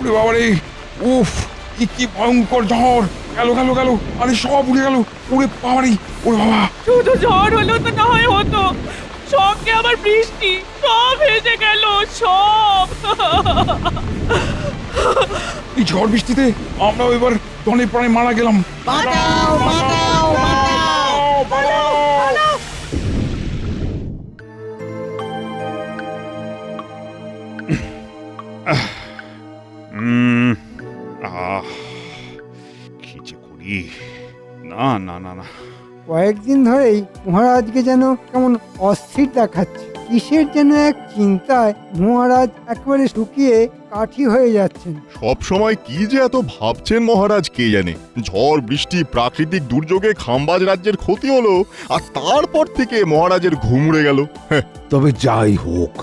ওরে বাবা রে, উফ, কি ভয়ঙ্কর ঝড়! গেল গেল গেল, আরে সব উড়ে গেল। ওরে বাবা রে, ওরে বাবা! শুধু ঝড় হলো তো না হয় হতো, সঙ্গে আবার বৃষ্টি, সব ভেসে গেল সব। এই ঝড় বৃষ্টিতে আমরাও এবার ধনে প্রাণে মারা গেলাম। বাঁচাও বাঁচাও বাঁচাও! আহ কি যে করি। না না না না, কয়েকদিন ধরেই মহারাজকে যেন কেমন অস্থির দেখাচ্ছে। কিসের যেন এক চিন্তায় মহারাজ একেবারে শুকিয়ে কাঠি হয়ে যাচ্ছেন। সব সময় কি যে এত ভাবছেন মহারাজ কে জানে। ঝড় বৃষ্টি প্রাকৃতিক দুর্যোগে খাম্বাজ রাজ্যের ক্ষতি হলো, আর তারপর থেকে মহারাজের ঘুম উড়ে গেল। তবে যাই হোক,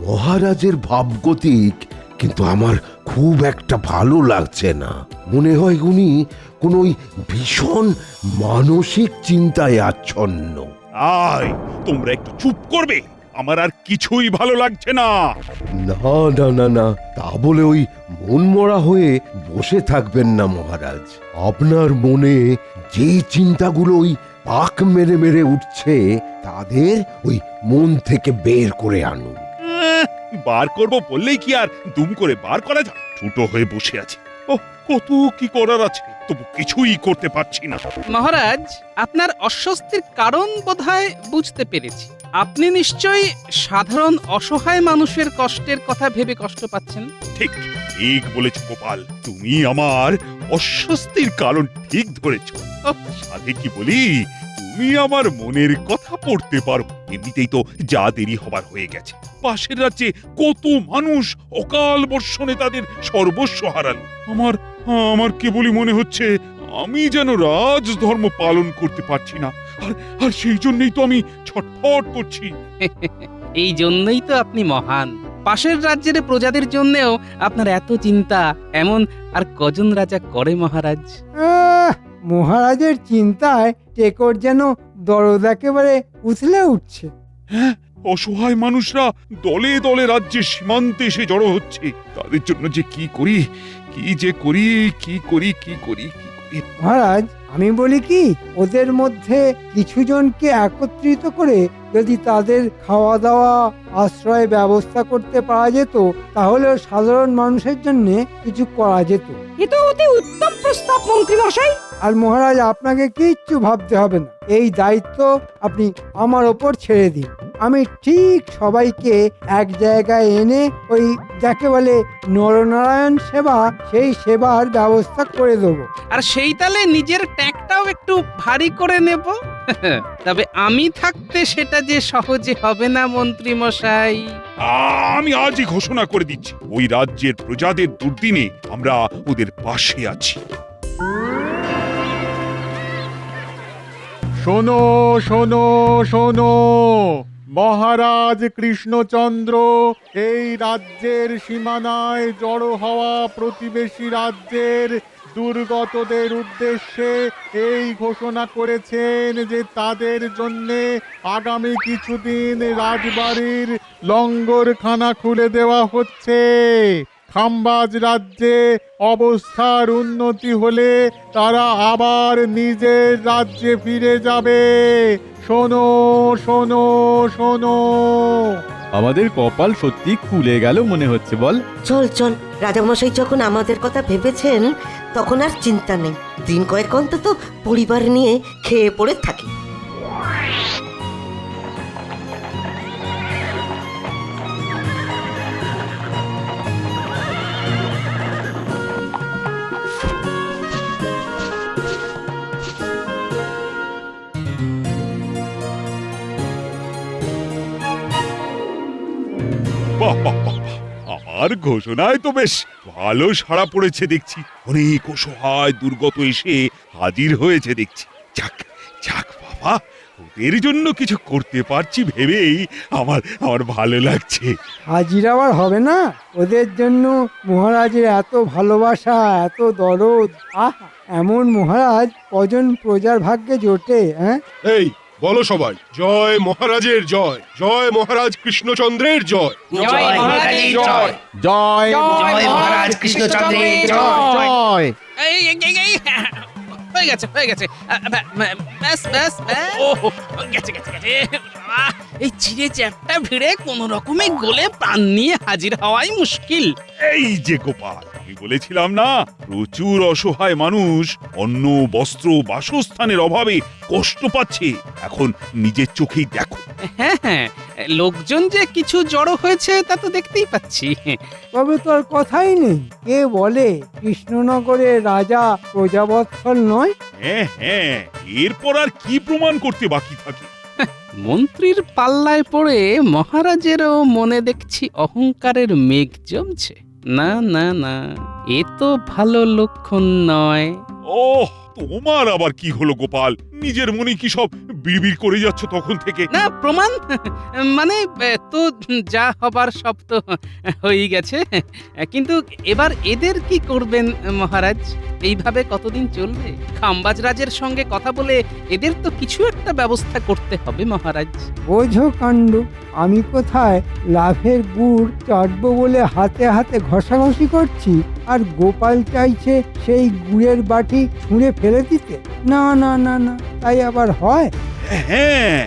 মহারাজের ভাবগতিক কিন্তু আমার খুব একটা ভালো লাগছে না। মনে হয় উনি কোনো ভীষণ মানসিক চিন্তায় আচ্ছন্ন। আয় তোমরা একটু চুপ করবে, আমার আর কিছুই ভালো লাগছে না। না না না না, তা বলে ওই মনমরা হয়ে বসে থাকবেন না মহারাজ। আপনার মনে যে চিন্তাগুলো ওই পাক মেরে মেরে উঠছে, তাদের ওই মন থেকে বের করে আনুন। বার করব বললেই কি আর দুম করে বার করা যায়? ছোট হয়ে বসে আছে। ও কত কি করার আছে, তবু কিছুই করতে পারছি না। মহারাজ, আপনার অস্বস্তির কারণ বোধহয় বুঝতে পেরেছি। আপনি নিশ্চয়ই সাধারণ অসহায় মানুষের কষ্টের কথা ভেবে কষ্ট পাচ্ছেন। ঠিক ঠিক বলেছ গোপাল, তুমি আমার অস্বস্তির কারণ ঠিক ধরেছ। সাথে কি বলি, তুমি আমার মনের কথা পড়তে পারো। এমনিতেই তো যা দেরি হবার হয়ে গেছে। পাশের রাজ্যে কত মানুষ অকাল বর্ষণে তাদের সর্বস্ব হারালো। আমার কেবলই মনে হচ্ছে আমি যেন রাজধর্ম পালন করতে পারছি না, আর সেই জন্যই তো আমি ছটফট করছি। এই জন্যই তো আপনি মহান। পাশের রাজ্যের প্রজাদের জন্যেও আপনার এত চিন্তা। এমন আর কজন রাজা করে মহারাজ? মহারাজের চিন্তায় টেকর যেন দরদ একেবারে উছলে উঠছে। হ্যাঁ, অসহায় মানুষরা দলে দলে রাজ্যের সীমান্তে এসে জড়ো হচ্ছে। তাদের জন্য যে কি করি, কি করি। মহারাজ, আমি বলি কি, ওদের মধ্যে কিছু জনকে একত্রিত করে যদি তাদের খাওয়া দাওয়া আশ্রয় ব্যবস্থা করতে পারা যেত, তাহলে সাধারণ মানুষের জন্য কিছু করা যেত। এ তো অতি উত্তম প্রস্তাব মন্ত্রী মশাই। আর মহারাজ, আপনাকে কিচ্ছু ভাবতে হবে না। এই দায়িত্ব আপনি আমার ওপর ছেড়ে দিন। আমি ঠিক সবাইকে এক জায়গায় এনে ওই যাকে বলে নরনারায়ণ সেবা, সেই সেবার ব্যবস্থা করে দেবো। আর সেই তালে নিজের ট্যাগটাও একটু ভারী করে নেব। তবে আমি থাকতে সেটা যে সহজে হবে না মন্ত্রী মশাই। আমি আজই ঘোষণা করে দিচ্ছি, ওই রাজ্যের প্রজাদের দুর্দিনে আমরা ওদের পাশে আছি। শোনো শোনো শোনো, মহারাজ কৃষ্ণচন্দ্র এই রাজ্যের সীমানায় জড়ো হওয়া প্রতিবেশী রাজ্যের দুর্গতদের উদ্দেশ্যে এই ঘোষণা করেছেন যে তাদের জন্যে আগামী কিছুদিন রাজবাড়ির লঙ্গরখানা খুলে দেওয়া হচ্ছে। খাম্বাজ রাজ্যে অবস্থার উন্নতি হলে তারা আবার নিজের রাজ্যে ফিরে যাবে। শোনো শোনো শোনো। আমাদের কপাল সত্যি খুলে গেল মনে হচ্ছে, বল? চল চল, রাজামশাই যখন আমাদের কথা ভেবেছেন, তখন আর চিন্তা নেই। দিন কয়েক অন্তত পরিবার নিয়ে খেয়ে পড়ে থাকি। আমার ঘোষণায় তো বেশ ভালো সাড়া পড়েছে দেখছি। অনেক অসহায় দুর্গত এসে হাজির হয়েছে দেখছি। যাক যাক বাবা, ওদের জন্য কিছু করতে পারছি ভেবেই আমার ভালো লাগছে। হাজির আবার হবে না? ওদের জন্য মহারাজের এত ভালোবাসা, এত দরদ। আহ, এমন মহারাজ কজন প্রজার ভাগ্যে জোটে? হ্যাঁ, এই বলো সবাই, জয় মহারাজের জয়, জয় মহারাজ কৃষ্ণচন্দ্রের জয়। জয় মহারাজের জয়। জয় জয় মহারাজ কৃষ্ণচন্দ্রের জয়। জয় এই হয়ে গেছে ব্যাস গেছে বাবা, এই চিড়ে চ্যাপটা ভিড়ে কোন রকমে গলে প্রাণ নিয়ে হাজির হওয়াই মুশকিল। এই যে গোপাল, আমি বলেছিলাম না, প্রচুর অসহায় মানুষ অন্ন বস্ত্র বাসস্থানের অভাবে কষ্ট পাচ্ছে। এখন নিজের চোখেই দেখো। হ্যাঁ, লোকজন যে কিছু জড়ো হয়েছে তা তো দেখতেই পাচ্ছি। তবে তো আর কথাই নেই, কে বলে কৃষ্ণনগরের রাজা প্রজাবৎসল নয়? হ্যাঁ, এরপর আর কি প্রমাণ করতে বাকি থাকে? মন্ত্রীর পাল্লায় পড়ে মহারাজেরও মনে দেখছি অহংকারের মেঘ জমছে। না, এ তো ভালো লক্ষণ নয়। ওহ, তোমার আবার কি হলো গোপাল? নিজের মনে কি সব বিড়বিড় করে যাচ্ছ তখন থেকে? না, প্রমাণ মানে তো যা হবার সব তো হয়েই গেছে, কিন্তু এবার এদের কি করবেন মহারাজ? এইভাবে কতদিন চলবে? খাম্বাজ রাজের সঙ্গে কথা বলে এদের তো কিছু একটা ব্যবস্থা করতে হবে মহারাজ। বোঝো কাণ্ড, আমি কোথায় লাভের গুড় চাটবো বলে হাতে হাতে ঘষাঘষি করছি, আর গোপাল চাইছে সেই গুড়ের বাটি ছুঁড়ে ফেলে দিতে। না, তাই আবার হয়? হ্যাঁ,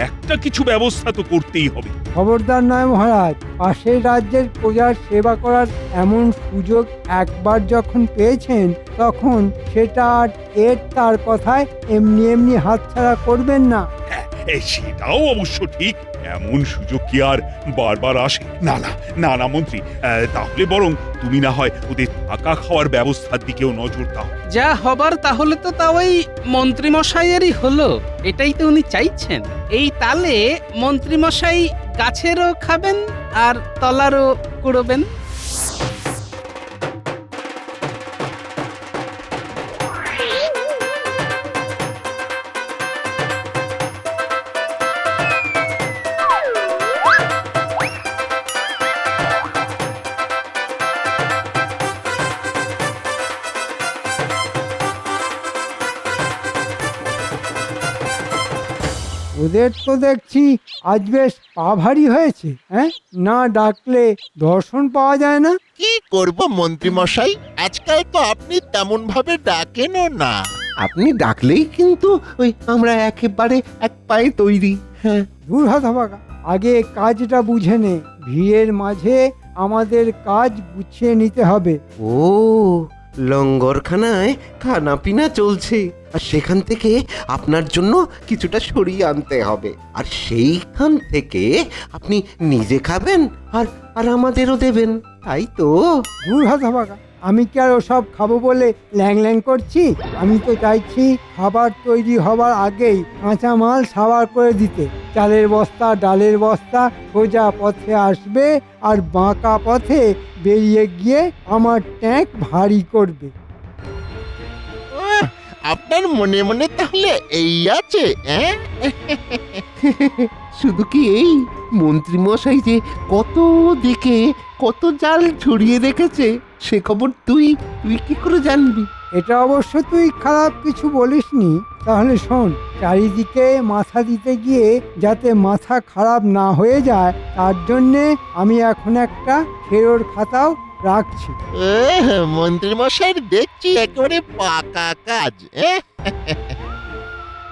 একটা কিছু ব্যবস্থা তো করতেই হবে। খবরদার নয় মহারাজ, পাশের রাজ্যের প্রজার সেবা করার এমন সুযোগ একবার যখন পেয়েছেন, তখন সেটা আর তার কথায় এমনি হাতছাড়া করবেন না। সেটাও অবশ্য ঠিক, এমন সুযোগ কি আর বারবার আসে? না মন্ত্রী, তাহলে বরং তুমি না হয় ওদের থাকা খাওয়ার ব্যবস্থার দিকেও নজর দাও। যা হবার তাহলে তো তা ওই মন্ত্রীমশাইয়েরই হলো, এটাই তো উনি চাইছেন। এই তালে মন্ত্রীমশাই গাছেরও খাবেন আর তলারও কুড়োবেন। ওদের তো দেখছি আজ বেশ পা ভারী হয়েছে। না ডাকলে দর্শন পাওয়া যায় না। কি করব মন্ত্রী মশাই, আজকাল তো আপনি তেমন ভাবে ডাকেনও না। আপনি ডাকলেই কিন্তু ওই আমরা একেবারে এক পায়ে তৈরি। হ্যাঁ, দূর হতভাগা, আগে কাজটা বুঝে নে। ভিড়ের মাঝে আমাদের কাজ গুছিয়ে নিতে হবে। ও, লঙ্গরখানায় খানা পিনা চলছে, আর সেখান থেকে আপনার জন্য কিছুটা সরিয়ে আনতে হবে, আর সেইখান থেকে আপনি নিজে খাবেন আর আমাদেরও দেবেন, তাই তো? দূর হতভাগা, আমি কি আর ওসব খাবো বলে ল্যাং করছি? আমি তো চাইছি খাবার তৈরি হবার আগেই কাঁচা মাল সাবার করে দিতে। চালের বস্তা ডালের বস্তা সোজা পথে আসবে, আর বাঁকা পথে বেরিয়ে গিয়ে আমার ট্যাঙ্ক ভারী করবে। আপনার মনে মনে তাহলে এই আছে? শুধু কি এই, মন্ত্রী মশাই যে কত দিকে কত জাল ছড়িয়ে রেখেছে সে খবর তুই কি করে জানবি? এটা অবশ্য তুই খারাপ কিছু বলিসনি। তাহলে শোন, চারিদিকে মাথা দিতে গিয়ে যাতে মাথা খারাপ না হয়ে যায়, তার জন্যে আমি এখন একটা ফেরোর খাতাও রাখছি। মন্ত্রী মশাই দেখছি একেবারে পাকা কাজ।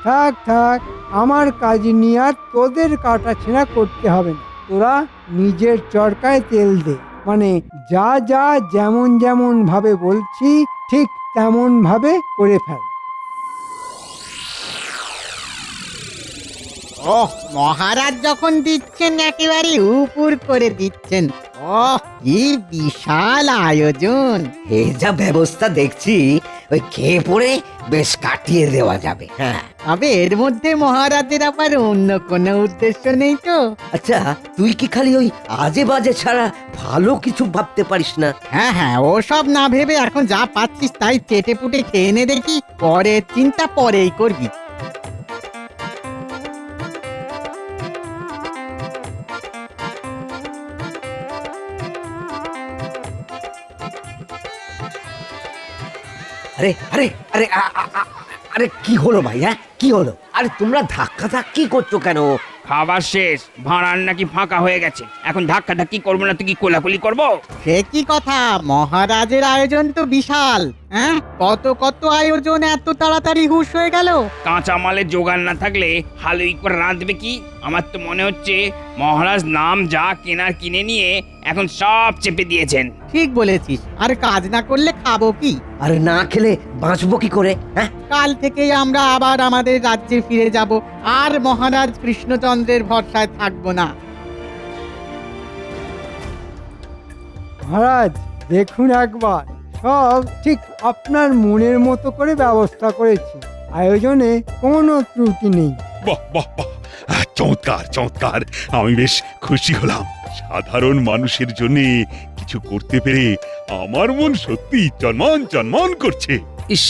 থাক, আমার কাজ নিয়ে আর তোদের কাটাছেঁড়া করতে হবে না। তোরা নিজের চরকায় তেল দে, মানে যা যেমন ভাবে বলছি ঠিক তেমন ভাবে করে ফেল। ওহ, মহারাজ যখন দিচ্ছেন একেবারে উপর করে দিচ্ছেন। ওহ, কি বিশাল আয়োজন! এই যা ব্যবস্থা দেখছি, ওই খেয়ে পড়ে বেশ কাটিয়ে দেওয়া যাবে। হ্যাঁ, তবে এর মধ্যে মহারাজের আবার অন্য কোনো উদ্দেশ্য নেই তো? আচ্ছা, তুই কি খালি ওই আজে বাজে ছাড়া ভালো কিছু ভাবতে পারিস না? হ্যাঁ, ওসব না ভেবে এখন যা পাচ্ছিস তাই চেটে পুটে খেয়ে নে দেখি, পরের চিন্তা পরেই করবি। আরে আরে আরে আরে কি হলো ভাই? হ্যাঁ, কি হলো? আরে তোমরা ধাক্কা ধাক্কি করছো কেন? খাবার শেষ, ভাঁড়ার নাকি ফাঁকা হয়ে গেছে, এখন ধাক্কা ধাক্কি করবো না তো কি কোলাকুলি করবো? সে কি কথা, মহারাজের আয়োজন তো বিশাল। হ্যাঁ, কত কত আয়োজন এত তাড়াতাড়ি হুঁশ হয়ে গেল। কাঁচা মালের জোগাড় না থাকলে হালুই করে রাঁধবে কি? আমার তো মনে হচ্ছে মহারাজ নাম যা কেনার কিনে নিয়ে এখন সব চেপে দিয়েছেন। ঠিক বলেছিস, আর কাজ না করলে খাবো কি? আরে না খেলে বাঁচবো কি করে? হ্যাঁ, কাল থেকেই আমরা আবার আমাদের রাজ্যে ফিরে যাব, আর মহারাজ কৃষ্ণচন্দ্রের ভরসায় থাকবো না। মহারাজ দেখুন একবার, সব ঠিক আপনার মনের মতো করে ব্যবস্থা করেছি, আয়োজনে কোনো ত্রুটি নেই। বাহ বাহ বাহ, চমৎকার চমৎকার, আমি বেশ খুশি হলাম। সাধারণ মানুষের জন্য কিছু করতে পেরে আমার মন সত্যি চনমন চনমন করছে। ইস,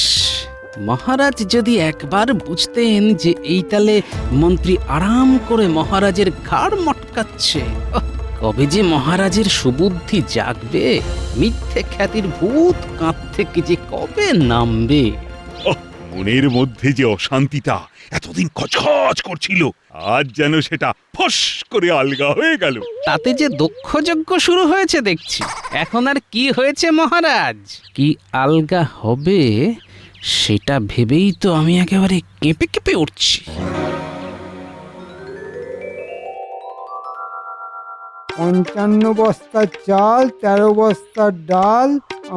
মহারাজ যদি একবার বুঝতেন যে এই তালে মন্ত্রী আরাম করে মহারাজের ঘাড় মটকাচ্ছে। ওহ, কবে যে মহারাজের সুবুদ্ধি জাগবে, মিথ্যে খ্যাতির ভূত কাঁধ থেকে যে কবে নামবে। মনের মধ্যে যে অশান্তিটা এতদিন খচখচ করছিল, আজ যেন সেটা ফস করে আলগা হয়ে গেল। তাতে যে দক্ষযজ্ঞ শুরু হয়েছে দেখছি। এখন আর কি হয়েছে মহারাজ, কি আলগা হবে সেটা ভেবেই তো আমি একেবারে কেঁপে কেঁপে উঠছি। 55 বস্তা চাল, 13 বস্তা ডাল,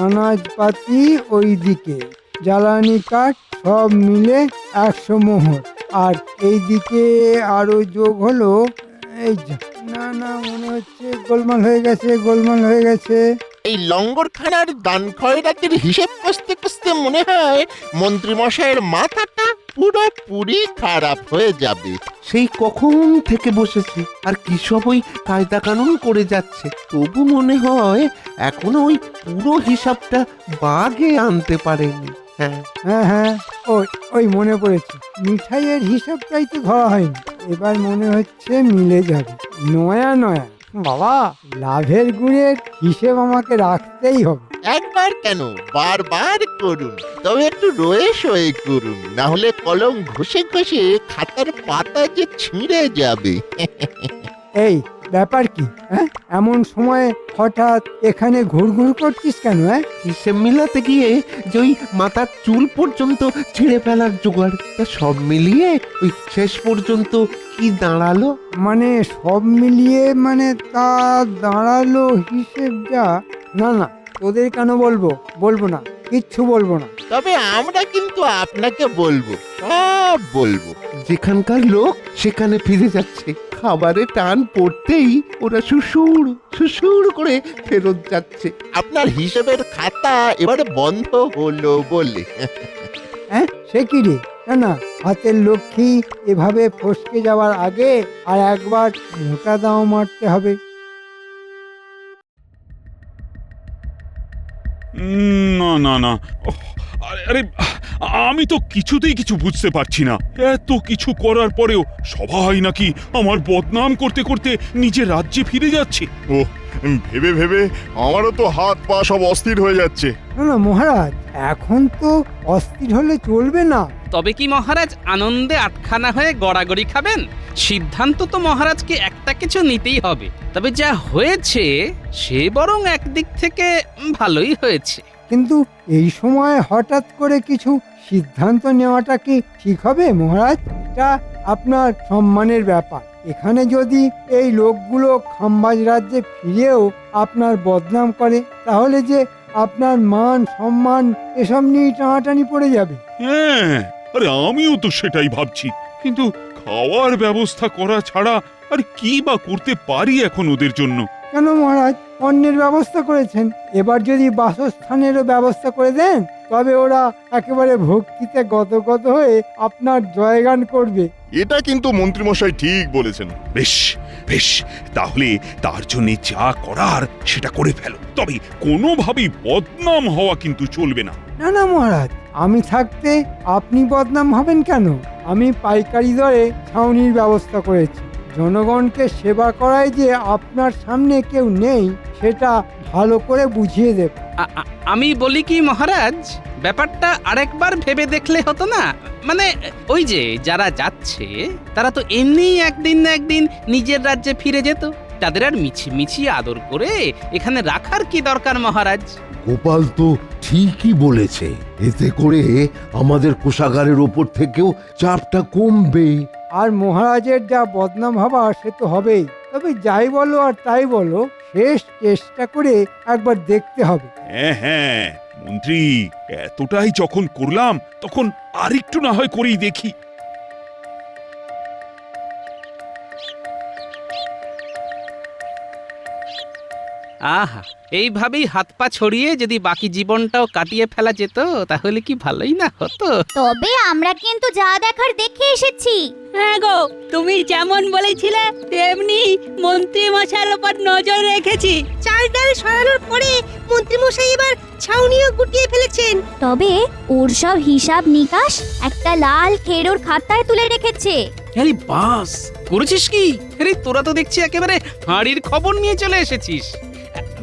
আনাজপাতি ওইদিকে, জ্বালানি কাঠ সব মিলে 100 মোহর। আর এইদিকে আরো যোগ হলো, এই যা, না না, মনে হচ্ছে গোলমাল হয়ে গেছে, গোলমাল হয়ে গেছে। এই লঙ্গরখানার দান খয়রাতির হিসেব কষতে কষতে মনে হয় মন্ত্রীমশাইয়ের মাথাটা পুরোপুরি খারাপ হয়ে যাবে। সেই কখন থেকে বসেছে আর কি সব ওই কায়দা কানুন করে যাচ্ছে, তবু মনে হয় এখনো ওই পুরো হিসাবটা বাগে আনতে পারেনি। হ্যাঁ হ্যাঁ হ্যাঁ, ওই ওই মনে পড়েছে, মিঠাইয়ের হিসাবটাই তো ধরা হয়নি, এবার মনে হচ্ছে মিলে যাবে। নয়া নয়া বাবা, লাভের গুণের হিসেব আমাকে রাখতেই হবে। একবার কেন, বারবার করুন, তবে একটু রয়ে সয়ে করুন, না হলে কলম ঘষে ঘষে খাতার পাতা যে ছিঁড়ে যাবে। এই ব্যাপার কি? হ্যাঁ, এমন সময় হঠাৎ এখানে ঘুরঘুর করছিস কেন? হ্যাঁ, হিসেব মিলাতে গিয়ে যে ওই মাথার চুল পর্যন্ত ছিঁড়ে ফেলার জোগাড়, তা সব মিলিয়ে ওই শেষ পর্যন্ত কি দাঁড়ালো? মানে সব মিলিয়ে মানে তা দাঁড়ালো হিসেব যা, না না, তোদের কেন বলবো, বলবো না, কিচ্ছু বলবো না। তবে আমরা কিন্তু আপনাকে বলবো, সব বলবো। যেখানকার লোক সেখানে ফিরে যাচ্ছে, খাবারে টান পড়তেই ওরা সুসুর সুসুর করে ফেরত যাচ্ছে। আপনার হিসেবের খাতা এবারে বন্ধ হলো বলে। হ্যাঁ, সে কি রে? না না, হাতের লক্ষ্মী এভাবে ফসকে যাওয়ার আগে আর একবার মোটা দাও মারতে হবে। না না না, ওহ, আরে আরে, আমি তো কিছুতেই কিছু বুঝতে পারছি না। এত কিছু করার পরেও সবাই নাকি আমার বদনাম করতে করতে নিজের রাজ্যে ফিরে যাচ্ছে। ও, ভেবে ভেবে আমারও তো হাত পা সব অস্থির হয়ে যাচ্ছে। না না মহারাজ, এখন তো অস্থির হলে চলবে না। তবে কি মহারাজ আনন্দে আটখানা হয়ে গড়াগড়ি খাবেন? সিদ্ধান্ত তো মহারাজকে একটা কিছু নিতেই হবে। তবে যা হয়েছে সে বরং একদিক থেকে ভালোই হয়েছে। কিন্তু এই সময় হঠাৎ করে কিছু সিদ্ধান্ত নেওয়াটা কি ঠিক হবে মহারাজ? এটা আপনার সম্মানের ব্যাপার। এখানে যদি এই লোকগুলো খাম্বাজ রাজ্যে ফিরেও আপনার বদনাম করে, তাহলে যে আপনার মান সম্মান এসব নিয়ে টানাটানি পড়ে যাবে। হ্যাঁ, আরে আমিও তো সেটাই ভাবছি, কিন্তু খাওয়ার ব্যবস্থা করা ছাড়া আর কি বা করতে পারি এখন ওদের জন্য? কেন মহারাজ, অন্যের ব্যবস্থা করেছেন, এবার যদি বাসস্থানেরও ব্যবস্থা করে দেন, তবে ওরা একেবারে ভক্তিতে গদগদ হয়ে আপনার জয়গান করবে। এটা কিন্তু মন্ত্রীমশাই ঠিক বলেছেন। বেশ বেশ, তাহলে তার জন্য যা করার সেটা করে ফেলো, তবে কোনোভাবেই বদনাম হওয়া কিন্তু চলবে না। না না মহারাজ, আমি থাকতে আপনি বদনাম হবেন কেন? আমি পাইকারি দরে ছাউনির ব্যবস্থা করেছি। জনগণকে সেবা করায় যে আপনার সামনে কেউ নেই, সেটা ভালো করে বুঝিয়ে দেব। আমি বলি কি মহারাজ, ব্যাপারটা আরেকবার ভেবে দেখলে হতো না? মানে ওই যে যারা যাচ্ছে তারা তো এমনি একদিন না একদিন নিজের রাজ্যে ফিরে যেত, তাদের আর মিছি আদর করে এখানে রাখার কি দরকার মহারাজ? গোপাল তো ঠিকই বলেছে, এতে করে আমাদের কোষাগারের ওপর থেকেও চাপটা কমবে। আর মহারাজের যা বদনাম হবার সে তো হবেই। তবে যাই বলো আর তাই বলো, শেষ চেষ্টা করে একবার দেখতে হবে। হ্যাঁ হ্যাঁ মন্ত্রী, এতটাই যখন করলাম তখন আরেকটু না হয় করেই দেখি। আহা, এইভাবেই হাত পা ছড়িয়ে যদি বাকি জীবনটাও কাটিয়ে ফেলা যেত তাহলে কি ভালোই না হতো। তবে আমরা কিন্তু যা দেখার দেখে এসেছি। হ্যাঁ গো, তুমি যেমন বলেছিলে তেমনি মন্ত্রী মশাইয়ের উপর নজর রেখেছি। চাল ডাল সরানোর পরে মন্ত্রী মশাই এবার ছাউনিও গুটিয়ে ফেলেছেন। তবে ওর সব হিসাব নিকাশ একটা লাল খেরোর খাতায় তুলে রেখেছে। আরে বাস, করেছিস কি? আরে তোরা তো দেখছি একেবারে হাঁড়ির খবর নিয়ে চলে এসেছিস।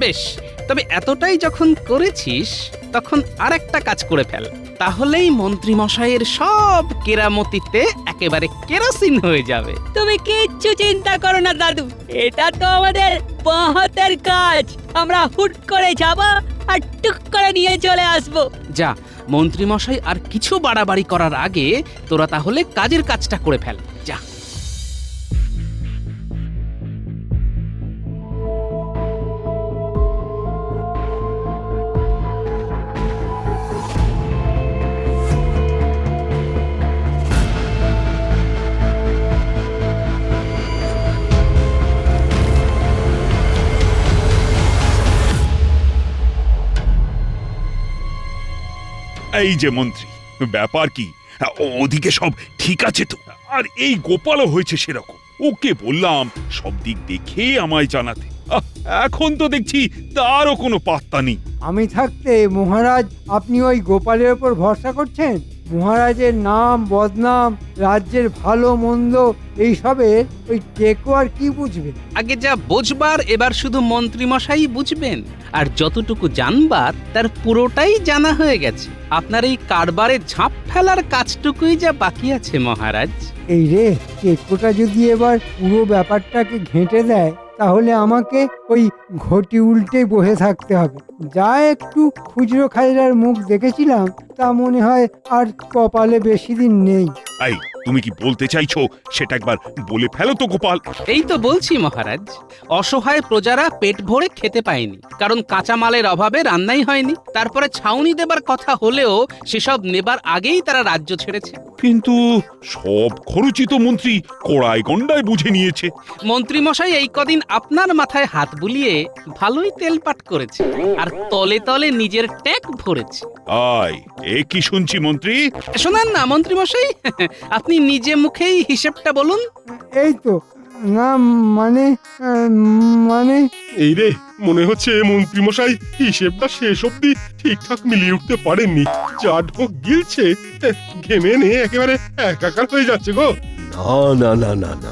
বেশ, তবে এতটাই যখন করেছিস তখন আরেকটা কাজ করে ফেল, তাহলেই মন্ত্রী মশাইয়ের সব কেরামতিতে একেবারে কেরোসিন হয়ে যাবে। তুমি কিচ্ছু চিন্তা করো না দাদু, এটা তো আমাদের বাঁ-হাতের কাজ। আমরা হুট করে যাব আর টুক করে নিয়ে চলে আসব। যা, মন্ত্রী মশাই আর কিছু বাড়াবাড়ি করার আগে তোরা তাহলে কাজের কাজটা করে ফেল, যা। এই যে মন্ত্রী, ব্যাপার কি? ওদিকে সব ঠিক আছে তো? আর এই গোপালও হয়েছে সেরকম। ওকে বললাম সব দিক দেখে আমায় জানাতে, এখন তো দেখছি তারও কোনো পাত্তা নেই। আমি থাকতে মহারাজ আপনি ওই গোপালের উপর ভরসা করছেন? মহারাজের নাম বদনাম, রাজ্যের ভালো মন্দ এইসবে ওই টেকো আর কি বুঝবে? আগে যা বুঝবার এবার শুধু মন্ত্রী মশাই বুঝবেন, আর যতটুকু জানবার তার পুরোটাই জানা হয়ে গেছে। আপনার এই কারবারে ঝাঁপ ফেলার কাজটুকুই যা বাকি আছে মহারাজ। এই রে, টেকোটা যদি এবার পুরো ব্যাপারটাকে ঘেঁটে দেয় তাহলে আমাকে ওই ঘটি উল্টে বসে থাকতে হবে। যা একটু খুচরো খাজরার মুখ দেখেছিলাম তা মনে হয় আর কপালে বেশি দিন নেই। এই, তুমি কি বলতে চাইছো সেটা একবার বলে ফেলো তো গোপাল। এই তো বলছি মহারাজ, অসহায় প্রজারা পেট ভরে খেতে পায়নি, কারণ কাঁচামালের অভাবে রান্নাই হয়নি। তারপরে ছাউনি দেবার কথা হলেও সেসব নেবার আগেই তারা রাজ্য ছেড়েছে। কিন্তু সব খরচই তো মন্ত্রী কড়াই গন্ডায় বুঝে নিয়েছে। মন্ত্রী মশাই এই কদিন আপনার মাথায় হাত বুলিয়ে ভালোই তেলপাট করেছে, আর তলে তলে নিজের ট্যাগ ভরেছে। আয়, এ কি শুনছি মন্ত্রী? শোনান না মন্ত্রী মশাই, আপনি নিজে মুখেই হিসেবটা বলুন। এই তো না, মানে এই রে, মনে হচ্ছে মন্ত্রী মশাই হিসেবটা শেষ অব্দি ঠিকঠাক মিলিয়ে উঠতে পারেননি। যা ঢোক গিলছে, ঘেমে নিয়ে একেবারে একাকার হয়ে যাচ্ছে গো। না না না না না,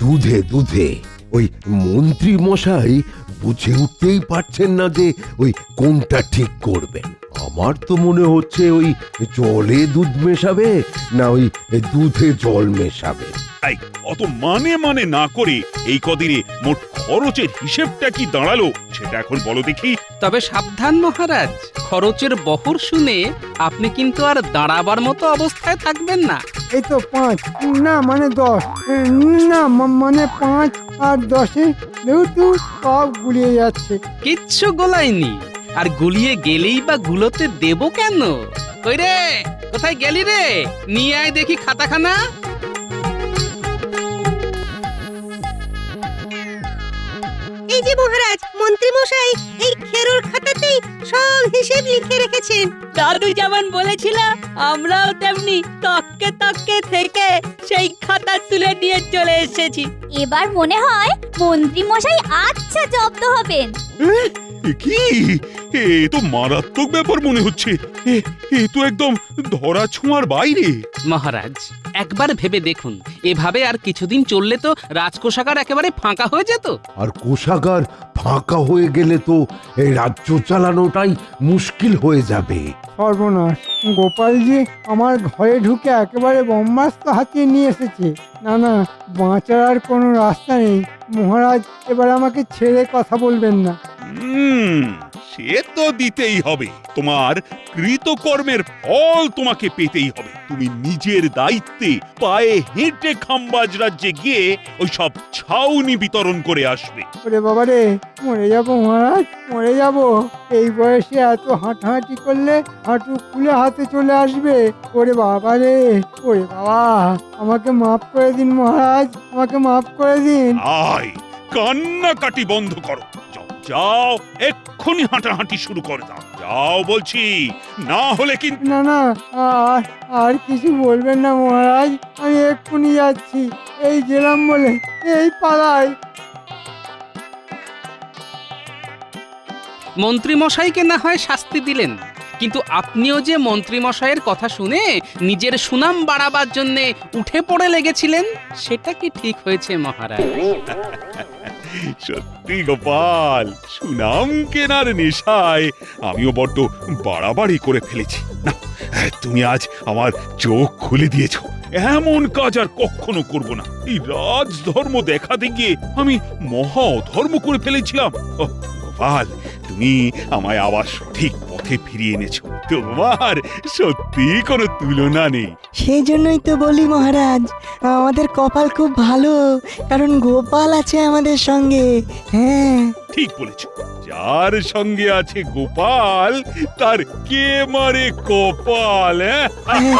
দুধে দুধে ওই মন্ত্রী মশাই বুঝে উঠতেই পারছেন না যে ওই কোনটা ঠিক করবেন। আমার তো মনে হচ্ছে ওই জলে দুধ মেশাবে না ওই দুধে জল মেশাবে। এই, অত মানে না করে এই কদিনে মোট খরচের হিসেবটা কি দাঁড়ালো সেটা এখন বলো দেখি। তবে সাবধান মহারাজ, খরচের বহর শুনে আপনি কিন্তু আর দাঁড়াবার মতো অবস্থায় থাকবেন না। এই তো 5, না মানে 10, না মানে 5 আর 10-এ যেহেতু সব গুলিয়ে যাচ্ছে। কিচ্ছু গোলায়নি, আর গুলিয়ে গেলেই বা গুলোতে দেবো কেন? কই রে, কোথায় গেলি রে? নিয়ে আয় দেখি খাতাখানা। এই যে মহারাজ, মন্ত্রী মশাই এই খেরোর খাতাতেই সব হিসেব লিখে রেখেছেন। দাদু যেমন বলেছিল আমরাও তেমনি তককে তককে থেকে সেই খাতা তুলে নিয়ে চলে এসেছি। এবার মনে হয় মন্ত্রী মশাই আচ্ছা জব্দ হবেন। কি, এ তো মারাত্মক ব্যাপার মনে হচ্ছে। এ তো একদম ধরা ছোঁয়ার বাইরে। মহারাজ, একবার ভেবে দেখুন, এভাবে আর কিছুদিন চললে তো রাজকোষাগার একেবারে ফাঁকা হয়ে যেত। আর কোষাগার ফাঁকা হয়ে গেলে তো এই রাজ্য চালানোটাই মুশকিল হয়ে যাবে। সর্বনাশ, গোপাল যে আমার ঘরে ঢুকে একেবারে ব্রহ্মাস্ত্র হাতিয়ে নিয়ে এসেছে। না না, বাঁচার আর কোনো রাস্তা নেই। মহারাজ এবার আমাকে ছেড়ে কথা বলবেন না। সে তো দিতেই হবে। তোমার কৃতকর্মের ফল তোমাকে পেতেই হবে। তুমি নিজের দায়িত্বে পায়ে হেঁটে খাম্বাজ রাজ্যে গিয়ে ওই সব ছাউনি বিতরণ করে আসবে। ওরে বাবা রে, মরে যাব মহারাজ, মরে যাব। এই বয়সে এত হাঁটাহাঁটি করলে হাঁটু খুলে হাতে চলে আসবে। ওরে বাবা রে, ওরে বাবা, আমাকে মাফ করে দিন মহারাজ, আমাকে মাফ করে দিন। আয়, কান্নাকাটি বন্ধ করো। যাও যাও, এক্ষুনি হাঁটাহাঁটি শুরু করে দাও। যাও বলছি, না হলে কিন্তু। না না, আর কিছু বলবেন না মহারাজ, আমি এক্ষুনি যাচ্ছি। এই গেলাম বলে এই পালাই। মন্ত্রীমশাইকে না হয় শাস্তি দিলেন, কিন্তু আপনিও যে মন্ত্রীমশাইয়ের কথা শুনে নিজের সুনাম বাড়াবার জন্যে উঠে পড়ে লেগেছিলেন, সেটা কি ঠিক হয়েছে মহারাজ? সত্যি গোপাল, সুনাম কেনার নেশায় আমিও বড্ড বাড়াবাড়ি করে ফেলেছি। না, তুমি আজ আমার চোখ খুলে দিয়েছো। এমন কাজ আর কখনো করব না। এই রাজধর্ম দেখাতে গিয়ে আমি মহা অধর্ম করে ফেলেছিলাম। ওহ, গোপাল, তুমি আমায় আবার সঠিক পথে ফিরিয়ে এনেছো। তোমার সত্যি কোনো তুলনা নেই। সেই জন্যই তো বলি মহারাজ, আমাদের কপাল খুব ভালো, কারণ গোপাল আছে আমাদের সঙ্গে। হ্যাঁ, ঠিক বলেছ। যার সঙ্গে আছে গোপাল, তার কে মারে কপাল। হ্যাঁ